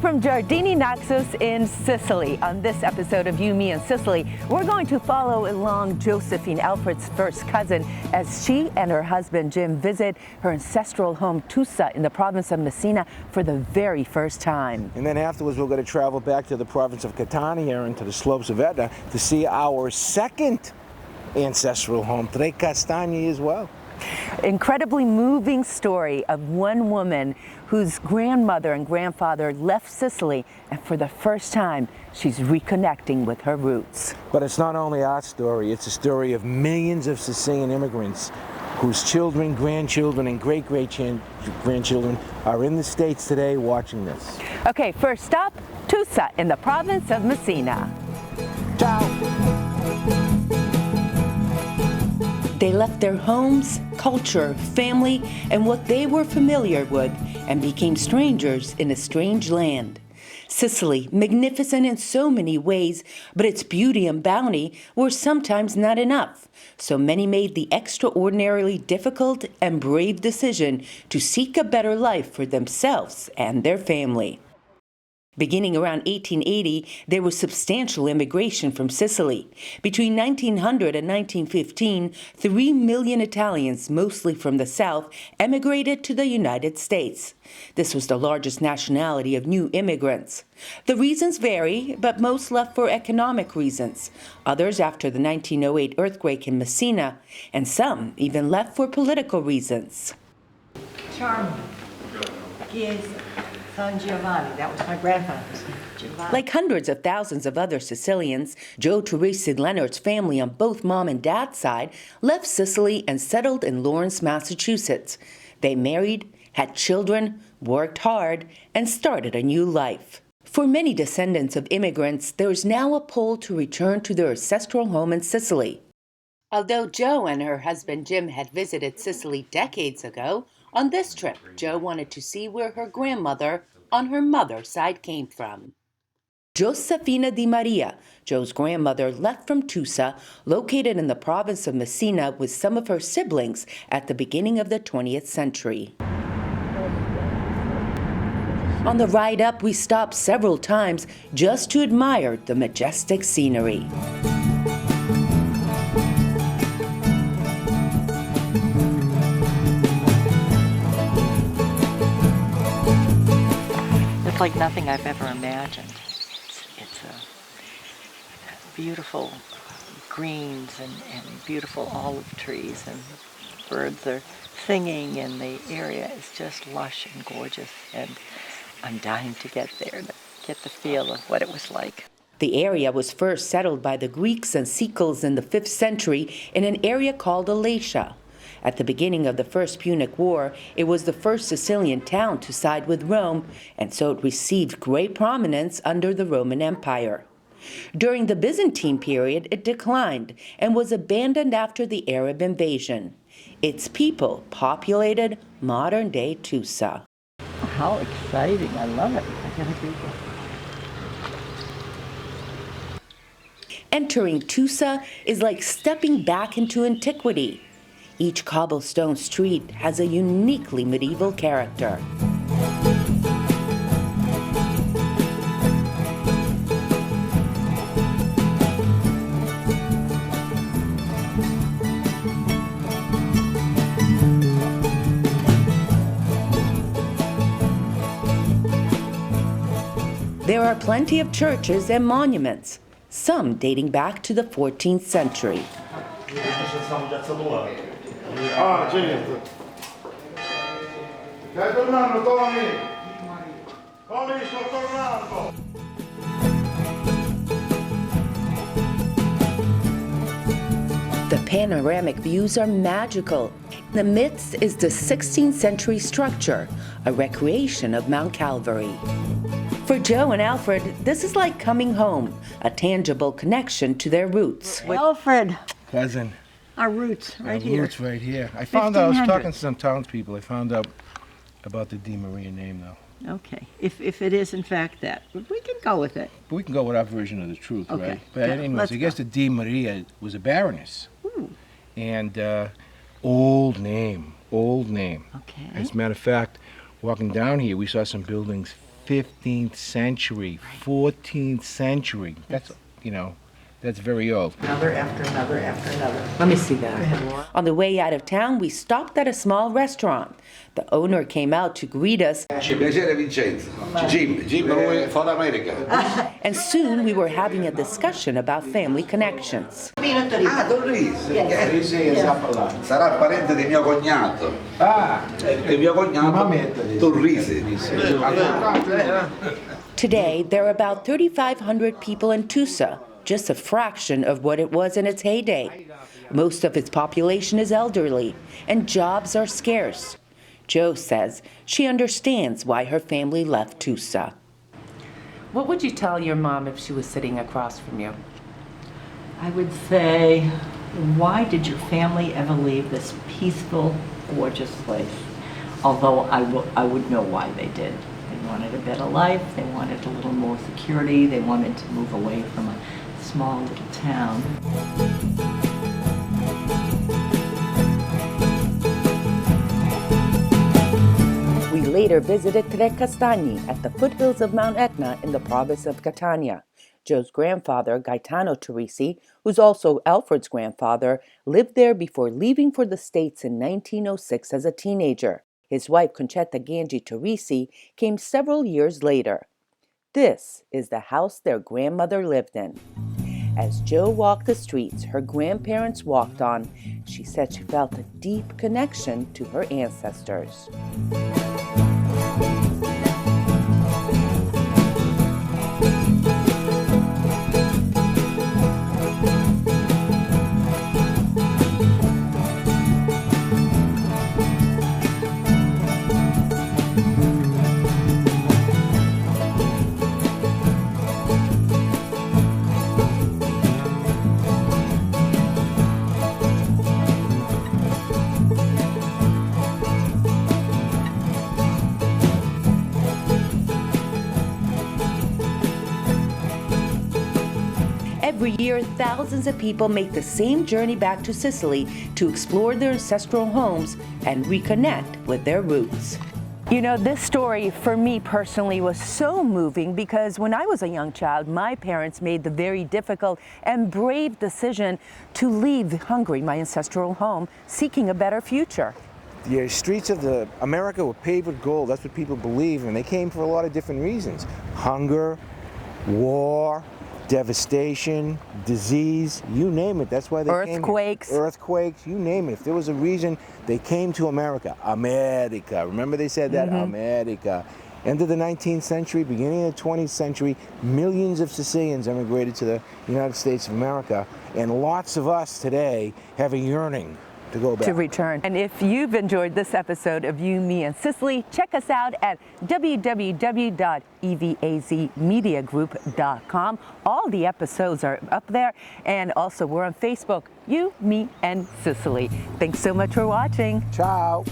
from Giardini Naxos in Sicily. On this episode of You, Me, and Sicily, we're going to follow along Josephine, Alfred's first cousin, as she and her husband Jim visit her ancestral home Tusa in the province of Messina for the very first time. And then afterwards we're going to travel back to the province of Catania and to the slopes of Etna to see our second ancestral home, Trecastagni, as well. Incredibly moving story of one woman whose grandmother and grandfather left Sicily, and for the first time she's reconnecting with her roots. But it's not only our story, it's a story of millions of Sicilian immigrants whose children, grandchildren, and great-great-grandchildren are in the States today watching this. Okay, first stop, Tusa in the province of Messina. Ciao! They left their homes, culture, family, and what they were familiar with, and became strangers in a strange land. Sicily, magnificent in so many ways, but its beauty and bounty were sometimes not enough. So many made the extraordinarily difficult and brave decision to seek a better life for themselves and their family. Beginning around 1880, there was substantial immigration from Sicily. Between 1900 and 1915, 3 million Italians, mostly from the south, emigrated to the United States. This was the largest nationality of new immigrants. The reasons vary, but most left for economic reasons, others after the 1908 earthquake in Messina, and some even left for political reasons. Charming. Chiesa San Giovanni, that was my grandfather's name, Giovanni. Like hundreds of thousands of other Sicilians, Joe Teresa Leonard's family on both mom and dad's side left Sicily and settled in Lawrence, Massachusetts. They married, had children, worked hard, and started a new life. For many descendants of immigrants, there is now a pull to return to their ancestral home in Sicily. Although Joe and her husband Jim had visited Sicily decades ago, on this trip, Joe wanted to see where her grandmother on her mother's side came from. Josefina di Maria, Joe's grandmother, left from Tusa, located in the province of Messina, with some of her siblings at the beginning of the 20th century. On the ride up, we stopped several times just to admire the majestic scenery. It's like nothing I've ever imagined. It's beautiful greens and beautiful olive trees, and birds are singing, and the area is just lush and gorgeous, and I'm dying to get there to get the feel of what it was like. The area was first settled by the Greeks and Sicilians in the 5th century in an area called Alatia. At the beginning of the First Punic War, it was the first Sicilian town to side with Rome, and so it received great prominence under the Roman Empire. During the Byzantine period, it declined and was abandoned after the Arab invasion. Its people populated modern-day Tusa. How exciting. I love it. I gotta do this. Entering Tusa is like stepping back into antiquity. Each cobblestone street has a uniquely medieval character. There are plenty of churches and monuments, some dating back to the 14th century. The panoramic views are magical. In the midst is the 16th century structure, a recreation of Mount Calvary. For Joe and Alfred, this is like coming home, a tangible connection to their roots. Alfred, Cousin. our roots right Our here. roots right here. I found out, I was 1500. talking to some townspeople, I found out about the Di Maria name though. Okay, if it is in fact that, but we can go with it. But we can go with our version of the truth, Okay. right? But Yeah, anyways, let's I guess go. the Di Maria was a baroness. Ooh, And old name. okay. As a matter of fact, walking down here, we saw some buildings 15th century, 14th century. That's, that's very old. Another after another after another. Let me see that. On the way out of town, we stopped at a small restaurant. The owner came out to greet us. Piacere Vincenzo. Jim, for America. And soon we were having a discussion about family connections. Ah, Torrisi. Sarà parente di mio cognato. E mio cognato Torrisi. Today, there are about 3,500 people in Tusa, just a fraction of what it was in its heyday. Most of its population is elderly, and jobs are scarce. Jo says she understands why her family left Tusa. What would you tell your mom if she was sitting across from you? I would say, why did your family ever leave this peaceful, gorgeous place? Although I would know why they did. They wanted a better life, they wanted a little more security, they wanted to move away from a small little town. We later visited Trecastagni at the foothills of Mount Etna in the province of Catania. Jo's grandfather, Gaetano Turrisi, who's also Alfred's grandfather, lived there before leaving for the States in 1906 as a teenager. His wife, Concetta Gangi Turrisi, came several years later. This is the house their grandmother lived in. As Jo walked the streets her grandparents walked on, she said she felt a deep connection to her ancestors. Every year, thousands of people make the same journey back to Sicily to explore their ancestral homes and reconnect with their roots. You know, this story for me personally was so moving because when I was a young child, my parents made the very difficult and brave decision to leave Hungary, my ancestral home, seeking a better future. The streets of America were paved with gold. That's what people believe, and they came for a lot of different reasons. Hunger, war, devastation, disease, you name it. That's why they came. Earthquakes, you name it. If there was a reason, they came to America. America. Remember they said that? America. End of the 19th century, beginning of the 20th century, millions of Sicilians emigrated to the United States of America, and lots of us today have a yearning to go back. To return. And if you've enjoyed this episode of You, Me, and Sicily, check us out at www.evazmediagroup.com. All the episodes are up there, and also we're on Facebook, You, Me, and Sicily. Thanks so much for watching. Ciao.